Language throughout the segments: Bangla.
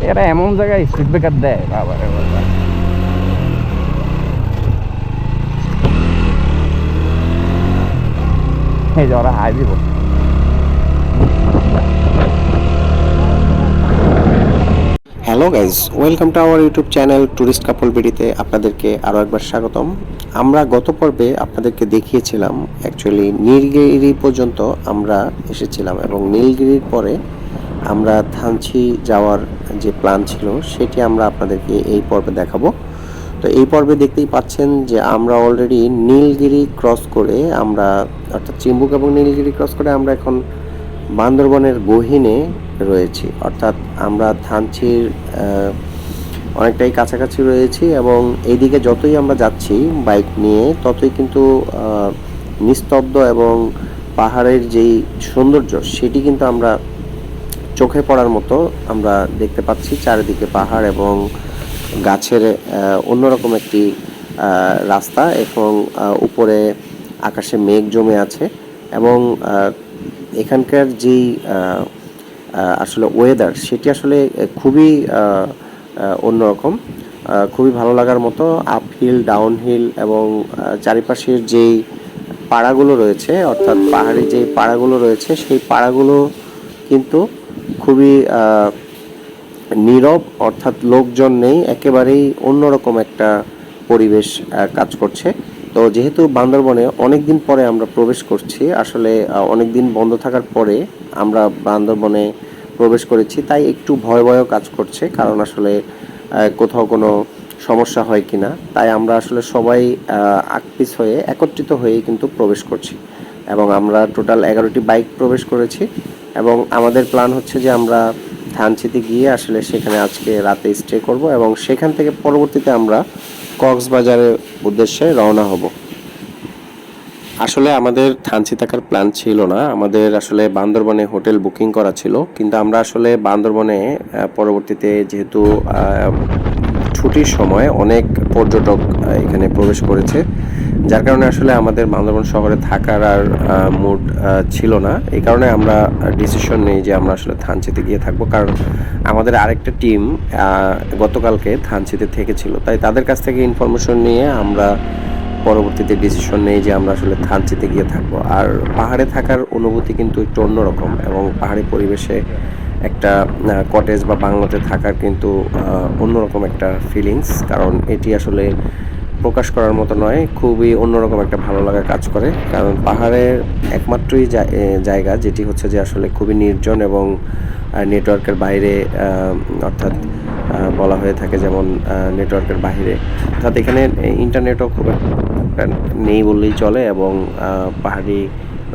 এরা এমন জায়গায় স্পিড ব্রেকার দেয়, বাবা রে বাবা। এই যে ওরা হাই দিব। Hello guys, welcome to our YouTube channel tourist couple বিডিতে আপনাদেরকে আরও একবার স্বাগতম। আমরা গত পর্বে আপনাদেরকে দেখিয়েছিলাম অ্যাকচুয়ালি নীলগিরি পর্যন্ত আমরা এসেছিলাম এবং নীলগিরির পরে আমরা থানচি যাওয়ার যে প্ল্যান ছিল সেটি আমরা আপনাদেরকে এই পর্বে দেখাবো। তো এই পর্বে দেখতেই পাচ্ছেন যে আমরা অলরেডি নীলগিরি ক্রস করে আমরা অর্থাৎ চিম্বুক এবং নীলগিরি ক্রস করে আমরা এখন বান্দরবনের গহীনে রয়েছি, অর্থাৎ আমরা থানচির অনেকটাই কাছাকাছি রয়েছি এবং এইদিকে যতই আমরা যাচ্ছি বাইক নিয়ে ততই কিন্তু নিস্তব্ধ এবং পাহাড়ের যেই সৌন্দর্য সেটি কিন্তু আমরা চোখে পড়ার মতো আমরা দেখতে পাচ্ছি। চারিদিকে পাহাড় এবং গাছের অন্যরকম একটি রাস্তা এবং উপরে আকাশে মেঘ জমে আছে এবং এখানকার যেই আসলে ওয়েদার সেটি আসলে খুবই অন্যরকম, খুবই ভালো লাগার মতো। আপহিল, ডাউনহিল এবং চারিপাশের যেই পাড়াগুলো রয়েছে অর্থাৎ পাহাড়ি যেই পাড়াগুলো রয়েছে সেই পাড়াগুলো কিন্তু খুবই নীরব, অর্থাৎ লোকজন নেই, একেবারেই অন্যরকম একটা পরিবেশ কাজ করছে। তো যেহেতু বান্দরবনে অনেক দিন পরে আমরা প্রবেশ করছি, আসলে অনেক দিন বন্ধ থাকার পরে আমরা বান্দরবনে প্রবেশ করেছি, তাই একটু ভয় ভয়ও কাজ করছে, কারণ আসলে কোথাও কোনো সমস্যা হয় কি না। তাই আমরা আসলে সবাই আকপিস হয়ে একত্রিত হয়ে কিন্তু প্রবেশ করছি এবং আমরা টোটাল 11টি বাইক প্রবেশ করেছি এবং আমাদের প্ল্যান হচ্ছে যে আমরা থানচিতে গিয়ে আসলে সেখানে আজকে রাতে স্টে করব এবং সেখান থেকে পরবর্তীতে আমরা কক্সবাজারের উদ্দেশ্যে রওনা হব। আসলে আমাদের থানচি থাকার প্ল্যান ছিল না, আমাদের আসলে বান্দরবনে হোটেল বুকিং করা ছিল, কিন্তু আমরা আসলে বান্দরবনে পরবর্তীতে যেহেতু ছুটির সময় অনেক পর্যটক এখানে প্রবেশ করেছে, যার কারণে আসলে আমাদের বান্দরবন শহরে থাকার আর মুড ছিল না। এই কারণে আমরা ডিসিশন নিই যে আমরা আসলে থানচিতে গিয়ে থাকবো, কারণ আমাদের আরেকটা টিম গতকালকে থানচিতে থেকেছিল, তাই তাদের কাছ থেকে ইনফরমেশন নিয়ে আমরা পরবর্তীতে ডিসিশন নেই যে আমরা আসলে থানচিতে গিয়ে থাকবো। আর পাহাড়ে থাকার অনুভূতি কিন্তু একটু অন্যরকম এবং পাহাড়ি পরিবেশে একটা কটেজ বা বাংলোতে থাকার কিন্তু অন্যরকম একটা ফিলিংস, কারণ এটি আসলে প্রকাশ করার মতো নয়, খুবই অন্যরকম একটা ভালো লাগা কাজ করে। কারণ পাহাড়ের একমাত্রই জায়গা যেটি হচ্ছে যে আসলে খুবই নির্জন এবং নেটওয়ার্কের বাইরে, অর্থাৎ বলা হয়ে থাকে যেমন নেটওয়ার্কের বাইরে, অর্থাৎ এখানে ইন্টারনেটও খুব একটা নেই বললেই চলে এবং পাহাড়ি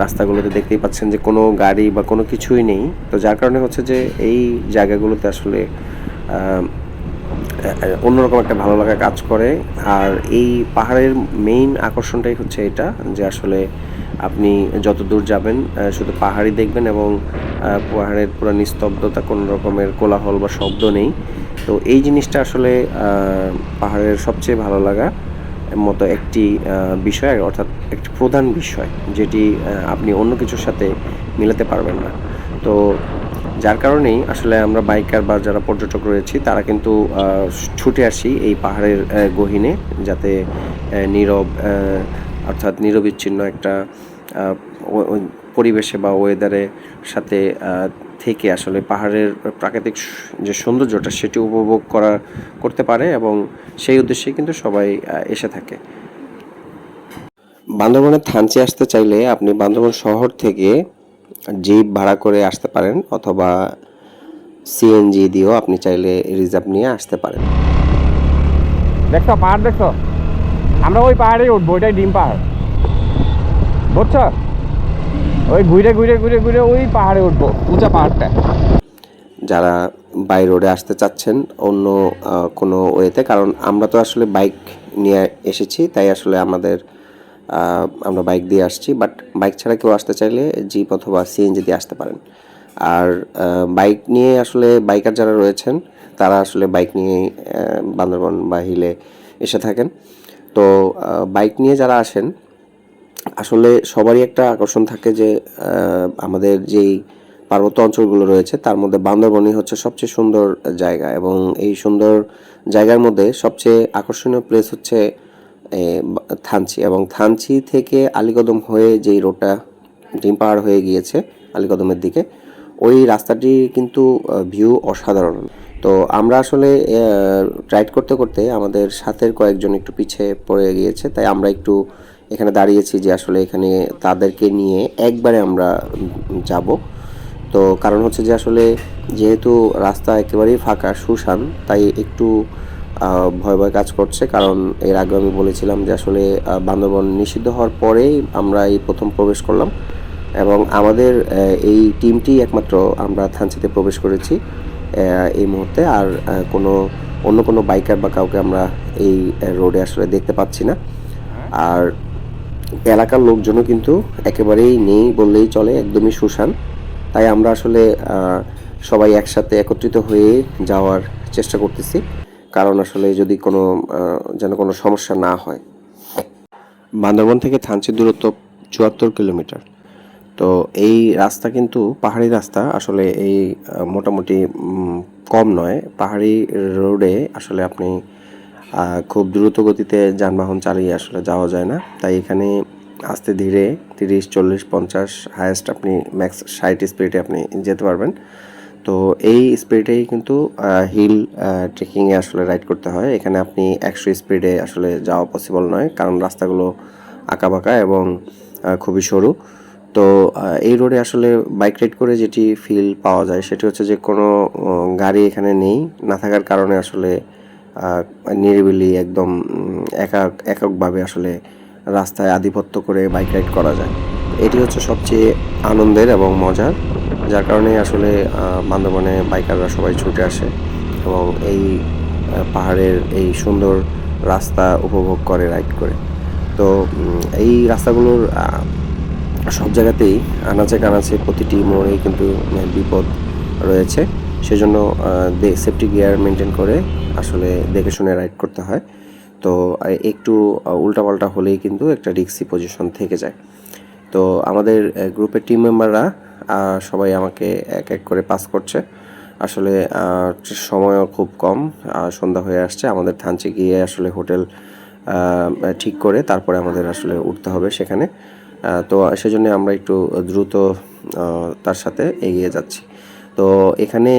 রাস্তাগুলোতে দেখতেই পাচ্ছেন যে কোনো গাড়ি বা কোনো কিছুই নেই। তো যার কারণে হচ্ছে যে এই জায়গাগুলোতে আসলে অন্যরকম একটা ভালো লাগা কাজ করে। আর এই পাহাড়ের মেইন আকর্ষণটাই হচ্ছে এটা যে আসলে আপনি যত দূর যাবেন শুধু পাহাড়ই দেখবেন এবং পাহাড়ের পুরো নিস্তব্ধতা, কোনো রকমের কোলাহল বা শব্দ নেই। তো এই জিনিসটা আসলে পাহাড়ের সবচেয়ে ভালো লাগা মতো একটি বিষয়, অর্থাৎ একটি প্রধান বিষয় যেটি আপনি অন্য কিছুর সাথে মিলাতে পারবেন না। তো যার কারণেই আসলে আমরা বাইকার বা যারা পর্যটক রয়েছি তারা কিন্তু ছুটে আসি এই পাহাড়ের গহীনে, যাতে নীরব, অর্থাৎ নিরবিচ্ছিন্ন একটা পরিবেশে বা ওয়েদারের সাথে থেকে আসলে পাহাড়ের প্রাকৃতিক যে সৌন্দর্যটা সেটি উপভোগ করতে পারে এবং সেই উদ্দেশ্যে কিন্তু সবাই এসে থাকে। বান্দরবনের থানচি আসতে চাইলে আপনি বান্দরবন শহর থেকে জিপ ভাড়া করে আসতে পারেন অথবা সিএনজি দিয়েও আপনি চাইলে রিজার্ভ নিয়ে আসতে পারেন। দেখছো পাহাড়, দেখছো? আমরা ওই পাহাড়ে উঠবো, ওইটাই ডিম পাহাড়, বুঝছো? ওই ঘুরে ঘুরে ঘুরে ঘুরে ওই পাহাড়ে উঠবো, উঁচা পাহাড়টা। যারা বাই রোডে আসতে চাচ্ছেন অন্য কোনো ওয়েতে, কারণ আমরা তো আসলে বাইক নিয়ে এসেছি, তাই আসলে আমরা বাইক দিয়ে আসছি, বাট বাইক ছাড়া কেউ আসতে চাইলে জিপ অথবা সিএনজি দিয়ে আসতে পারেন। আর বাইক নিয়ে আসলে বাইকার যারা রয়েছেন তারা আসলে বাইক নিয়ে বান্দরবন বা হিলে এসে থাকেন। তো বাইক নিয়ে যারা আসেন আসলে সবারই একটা আকর্ষণ থাকে যে আমাদের যেই পার্বত্য অঞ্চলগুলো রয়েছে তার মধ্যে বান্দরবনই হচ্ছে সবচেয়ে সুন্দর জায়গা, এবং এই সুন্দর জায়গার মধ্যে সবচেয়ে আকর্ষণীয় প্লেস হচ্ছে থানচি। এবং থানচি থেকে আলীকদম হয়ে যেই রোডটা ডিম পাহাড় হয়ে গিয়েছে আলীকদমের দিকে, ওই রাস্তাটি কিন্তু ভিউ অসাধারণ। তো আমরা আসলে রাইড করতে করতে আমাদের সাথের কয়েকজন একটু পিছিয়ে পড়ে গিয়েছে, তাই আমরা একটু এখানে দাঁড়িয়েছি যে আসলে এখানে তাদেরকে নিয়ে একবারে আমরা যাব। তো কারণ হচ্ছে যে আসলে যেহেতু রাস্তা একেবারেই ফাঁকা শুনশান, তাই একটু ভয় ভয় কাজ করছে। কারণ এর আগে আমি বলেছিলাম যে আসলে বান্দরবন নিষিদ্ধ হওয়ার পরেই আমরা এই প্রথম প্রবেশ করলাম, এবং আমাদের এই টিমটি একমাত্র আমরা থানচিতে প্রবেশ করেছি এই মুহূর্তে। আর অন্য কোনো বাইকার বা কাউকে আমরা এই রোডে আসলে দেখতে পাচ্ছি না। আর এলাকার লোকজনও কিন্তু একেবারেই নেই বললেই চলে, একদমই শুনশান। তাই আমরা আসলে সবাই একসাথে একত্রিত হয়ে যাওয়ার চেষ্টা করতেছি, কারণ আসলে যদি যেন কোনো সমস্যা না হয়। বান্দরবন থেকে থানচির দূরত্ব ৭৪ কিলোমিটার। তো এই রাস্তা কিন্তু পাহাড়ি রাস্তা, আসলে এই মোটামুটি কম নয়। পাহাড়ি রোডে আসলে আপনি খুব দ্রুত গতিতে যানবাহন চালিয়ে আসলে যাওয়া যায় না, তাই এখানে আস্তে ধীরে 30, 40, 50 হায়েস্ট আপনি ম্যাক্স 60 স্পিডে আপনি যেতে পারবেন। তো এই স্পিডেই কিন্তু হিল ট্রেকিংয়ে আসলে রাইড করতে হয়। এখানে আপনি 100 স্পিডে আসলে যাওয়া পসিবল নয়, কারণ রাস্তাগুলো আঁকাবাঁকা এবং খুবই সরু। তো এই রোডে আসলে বাইক রাইড করে যেটি ফিল পাওয়া যায় সেটি হচ্ছে যে কোনো গাড়ি এখানে না থাকার কারণে আসলে নিরিবিলি একদম এককভাবে আসলে রাস্তায় আধিপত্য করে বাইক রাইড করা যায়। এটি হচ্ছে সবচেয়ে আনন্দের এবং মজার, যার কারণে আসলে বান্দরবনে বাইকাররা সবাই ছুটে আসে এবং এই পাহাড়ের এই সুন্দর রাস্তা উপভোগ করে রাইড করে। তো এই রাস্তাগুলোর সব জায়গাতেই আনাচে কানাচে প্রতিটি মোড়েই কিন্তু বিপদ রয়েছে, সেজন্য সেফটি গিয়ার মেনটেন করে আসলে দেখে শুনে রাইড করতে হয়। তো একটু উল্টাপাল্টা হলেই কিন্তু একটা রিস্কি পজিশন থেকে যায়। তো আমাদের গ্রুপের টিম মেম্বাররা সবাই আমাকে এক এক করে পাস করছে। আসলে সময়ও খুব কম, সন্ধ্যা হয়ে আসছে। আমাদের থানচি গিয়ে আসলে হোটেল ঠিক করে তারপরে আমাদের আসলে উঠতে হবে সেখানে। তো সেজন্য আমরা একটু দ্রুত তার সাথে এগিয়ে যাচ্ছি। তো এখানে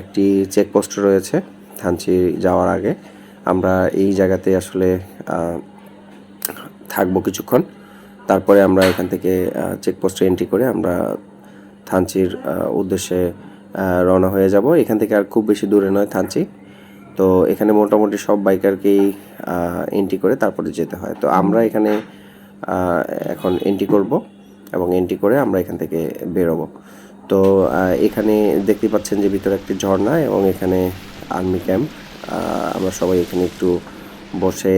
একটি চেকপোস্ট রয়েছে থানচি যাওয়ার আগে। আমরা এই জায়গাতে আসলে থাকবো কিছুক্ষণ, তারপরে আমরা এখান থেকে চেকপোস্টে এন্ট্রি করে আমরা থানচির উদ্দেশ্যে রওনা হয়ে যাব। এখান থেকে আর খুব বেশি দূরে নয় থানচি। তো এখানে মোটামুটি সব বাইকারকেই এন্ট্রি করে তারপরে যেতে হয়। তো আমরা এখানে এখন এন্ট্রি করব এবং এন্ট্রি করে আমরা এখান থেকে বেরোবো। তো এখানে দেখতে পাচ্ছেন যে ভিতরে একটি ঝর্ণা এবং এখানে আর্মি ক্যাম্প। আমরা সবাই এখানে একটু বসে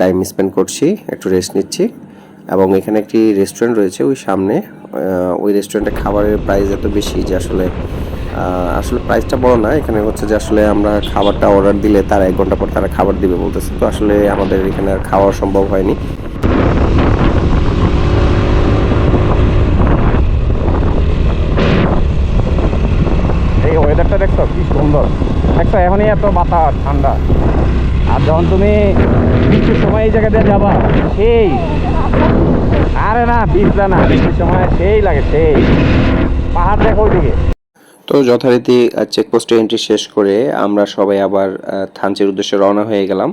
টাইম স্পেন্ড করছি, একটু রেস্ট নিচ্ছি। এবং এখানে একটি রেস্টুরেন্ট রয়েছে ওই সামনে। ওই রেস্টুরেন্টে খাবারের প্রাইস এত বেশি যে আসলে প্রাইসটা বড় না। এখানে হচ্ছে যে আসলে আমরা খাবারটা অর্ডার দিলে তার 1 ঘন্টা পর তারা খাবার দিবে বলতেছে। তো আসলে আমাদের এখানে আর খাওয়া সম্ভব হয়নি। এই ওয়েদারটা দেখছো কি সুন্দর, দেখছো এখনই এত বাতাস ঠান্ডা। আর যখন তুমি বৃষ্টির সময় এই জায়গা দিয়ে যাবা সেই, আরে না বৃষ্টিটা না, বৃষ্টির সময় সেই লাগে, সেই পাহাড় দেখো ওইদিকে। তো যথারীতি চেকপোস্টে এন্ট্রি শেষ করে আমরা সবাই আবার থানচির উদ্দেশ্যে রওনা হয়ে গেলাম।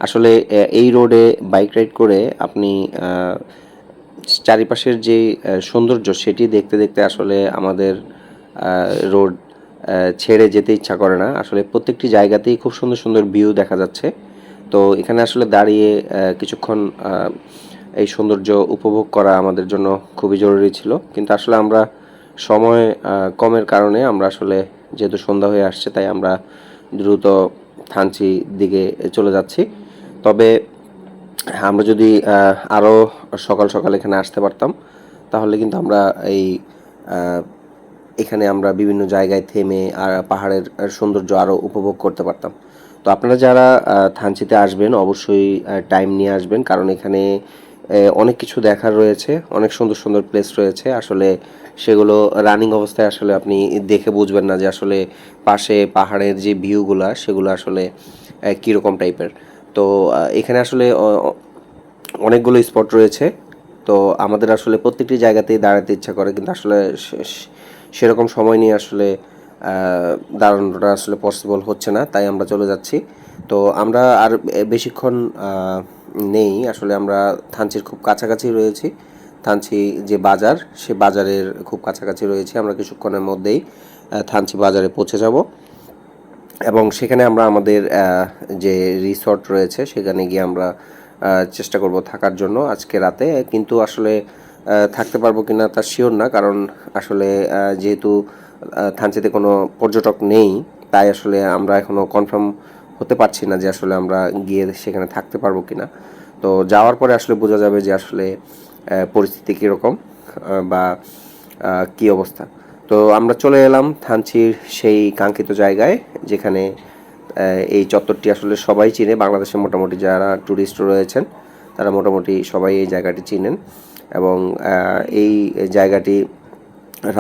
আসলে এই রোডে বাইক রাইড করে আপনি চারিপাশের যে সৌন্দর্য সেটি দেখতে দেখতে আসলে আমাদের রোড ছেড়ে যেতে ইচ্ছা করে না। আসলে প্রত্যেকটি জায়গাতেই খুব সুন্দর সুন্দর ভিউ দেখা যাচ্ছে। তো এখানে আসলে দাঁড়িয়ে কিছুক্ষণ এই সৌন্দর্য উপভোগ করা আমাদের জন্য খুবই জরুরি ছিল, কিন্তু আসলে আমরা সময় কমের কারণে আমরা আসলে যেহেতু সন্ধ্যা হয়ে আসছে তাই আমরা দ্রুত থানচি দিকে চলে যাচ্ছি। তবে আমরা যদি আরও সকাল সকাল এখানে আসতে পারতাম তাহলে কিন্তু আমরা এখানে আমরা বিভিন্ন জায়গায় থেমে আর পাহাড়ের সৌন্দর্য আরও উপভোগ করতে পারতাম। তো আপনারা যারা থানচিতে আসবেন অবশ্যই টাইম নিয়ে আসবেন, কারণ এখানে অনেক কিছু দেখার রয়েছে, অনেক সুন্দর সুন্দর প্লেস রয়েছে। আসলে সেগুলো রানিং অবস্থায় আসলে আপনি দেখে বুঝবেন না যে আসলে পাশে পাহাড়ের যে ভিউগুলা সেগুলো আসলে কীরকম টাইপের। তো এখানে আসলে অনেকগুলো স্পট রয়েছে। তো আমাদের আসলে প্রত্যেকটি জায়গাতেই দাঁড়াতে ইচ্ছা করে, কিন্তু আসলে সেরকম সময় নিয়ে আসলে দাঁড়ানোটা আসলে পসিবল হচ্ছে না, তাই আমরা চলে যাচ্ছি। তো আমরা আর বেশিক্ষণ নেই, আসলে আমরা থানচির খুব কাছাকাছি রয়েছি। থানচি যে বাজার, সে বাজারের খুব কাছাকাছি রয়েছে। আমরা কিছুক্ষণের মধ্যেই থানচি বাজারে পৌঁছে যাব এবং সেখানে আমরা আমাদের যে রিসর্ট রয়েছে সেখানে গিয়ে আমরা চেষ্টা করব থাকার জন্য আজকে রাতে। কিন্তু আসলে থাকতে পারবো কিনা তা শিওর না, কারণ আসলে যেহেতু থানচিতে কোনো পর্যটক নেই, তাই আসলে আমরা এখনও কনফার্ম হতে পারছি না যে আসলে আমরা গিয়ে সেখানে থাকতে পারবো কিনা। তো যাওয়ার পরে আসলে বোঝা যাবে যে আসলে পরিস্থিতি কীরকম বা কী অবস্থা। তো আমরা চলে এলাম থানচির সেই কাঙ্ক্ষিত জায়গায়, যেখানে এই চত্বরটি আসলে সবাই চিনে। বাংলাদেশে মোটামুটি যারা ট্যুরিস্ট রয়েছেন তারা মোটামুটি সবাই এই জায়গাটি চিনেন এবং এই জায়গাটি,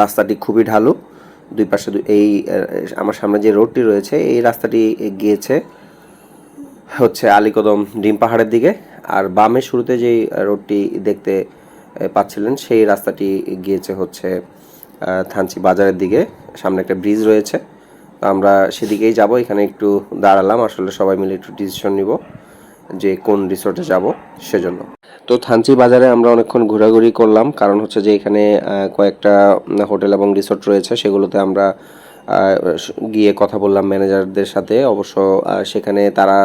রাস্তাটি খুবই ঢালু। দুই পাশে এই আমার সামনে যে রোডটি রয়েছে এই রাস্তাটি গিয়েছে হচ্ছে আলীকদম ডিম পাহাড়ের দিকে, আর বামে শুরুতে যেই রোডটি দেখতে পাচ্ছিলেন সেই রাস্তাটি গিয়েছে হচ্ছে থানচি বাজারের দিকে। সামনে একটা ব্রিজ রয়েছে, তো আমরা সেদিকেই যাব। এখানে একটু দাঁড়ালাম, আসলে সবাই মিলে একটু ডিসিশন নিব যে কোন রিসোর্টে যাব সেজন্য। তো থানচি বাজারে আমরা অনেকক্ষণ ঘোরাঘুরি করলাম, কারণ হচ্ছে যে এখানে কয়েকটা হোটেল এবং রিসোর্ট রয়েছে, সেগুলোতে আমরা গিয়ে কথা বললাম ম্যানেজারদের সাথে। অবশ্য সেখানে তারা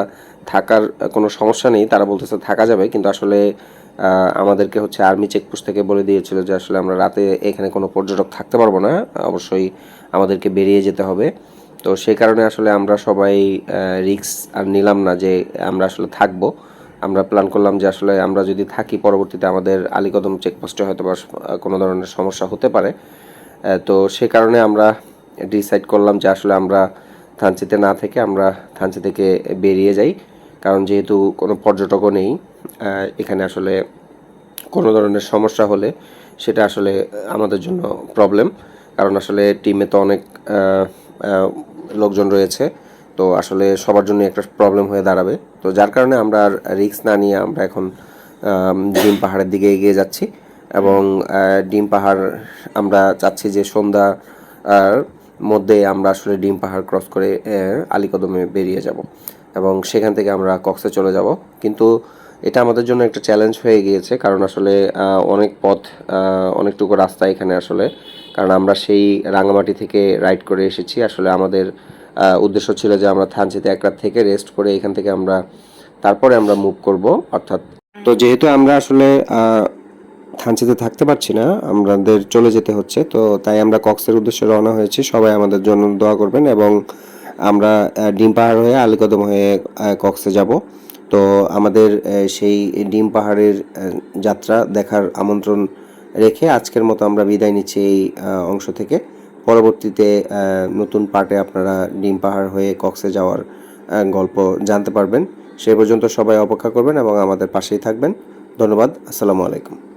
থাকার কোনো সমস্যা নেই, তারা বলতেছে থাকা যাবে, কিন্তু আসলে আমাদেরকে হচ্ছে আর্মি চেকপোস্ট থেকে বলে দিয়েছিল যে আসলে আমরা রাতে এখানে কোনো পর্যটক থাকতে পারবো না, অবশ্যই আমাদেরকে বেরিয়ে যেতে হবে। তো সেই কারণে আসলে আমরা সবাই রিস্ক আর নিলাম না যে আমরা আসলে থাকবো। আমরা প্ল্যান করলাম যে আসলে আমরা যদি থাকি পরবর্তীতে আমাদের আলীকদম চেকপোস্টে হয়তো বা কোনো ধরনের সমস্যা হতে পারে। তো সে কারণে আমরা ডিসাইড করলাম যে আসলে আমরা থানচিতে না থেকে আমরা থানচি থেকে বেরিয়ে যাই, কারণ যেহেতু কোনো পর্যটকও নেই এখানে, আসলে কোনো ধরনের সমস্যা হলে সেটা আসলে আমাদের জন্য প্রবলেম, কারণ আসলে টিমে তো অনেক লোকজন রয়েছে, তো আসলে সবার জন্য একটা প্রবলেম হয়ে দাঁড়াবে। তো যার কারণে আমরা আর রিস্ক না নিয়ে আমরা এখন ডিম পাহাড়ের দিকে এগিয়ে যাচ্ছি এবং ডিম পাহাড় আমরা চাচ্ছি যে সন্ধ্যা মধ্যে আমরা আসলে ডিম পাহাড় ক্রস করে আলীকদমে বেরিয়ে যাব এবং সেখান থেকে আমরা কক্সে চলে যাব। কিন্তু এটা আমাদের জন্য একটা চ্যালেঞ্জ হয়ে গিয়েছে, কারণ আসলে অনেক পথ, অনেকটুকু রাস্তা এখানে আসলে, কারণ আমরা সেই রাঙামাটি থেকে রাইড করে এসেছি। আসলে আমাদের উদ্দেশ্য ছিল যে আমরা থানচিতে এক রাত থেকে রেস্ট করে এখান থেকে আমরা তারপরে আমরা মুভ করব অর্থাৎ। তো যেহেতু আমরা আসলে থানচিতে থাকতে পারছি না, আমাদের চলে যেতে হচ্ছে, তো তাই আমরা কক্সের উদ্দেশ্যে রওনা হয়েছি। সবাই আমাদের জন্য দোয়া করবেন এবং আমরা ডিম পাহাড় হয়ে আলীকদম হয়ে কক্সে যাব। তো আমাদের সেই ডিম পাহাড়ের যাত্রা দেখার আমন্ত্রণ রেখে আজকের মতো আমরা বিদায় নিচ্ছি এই অংশ থেকে। পরবর্তীতে নতুন পার্টে আপনারা ডিম পাহাড় হয়ে কক্সে যাওয়ার গল্প জানতে পারবেন। সে পর্যন্ত সবাই অপেক্ষা করবেন এবং আমাদের পাশেই থাকবেন। ধন্যবাদ। আসসালামু আলাইকুম।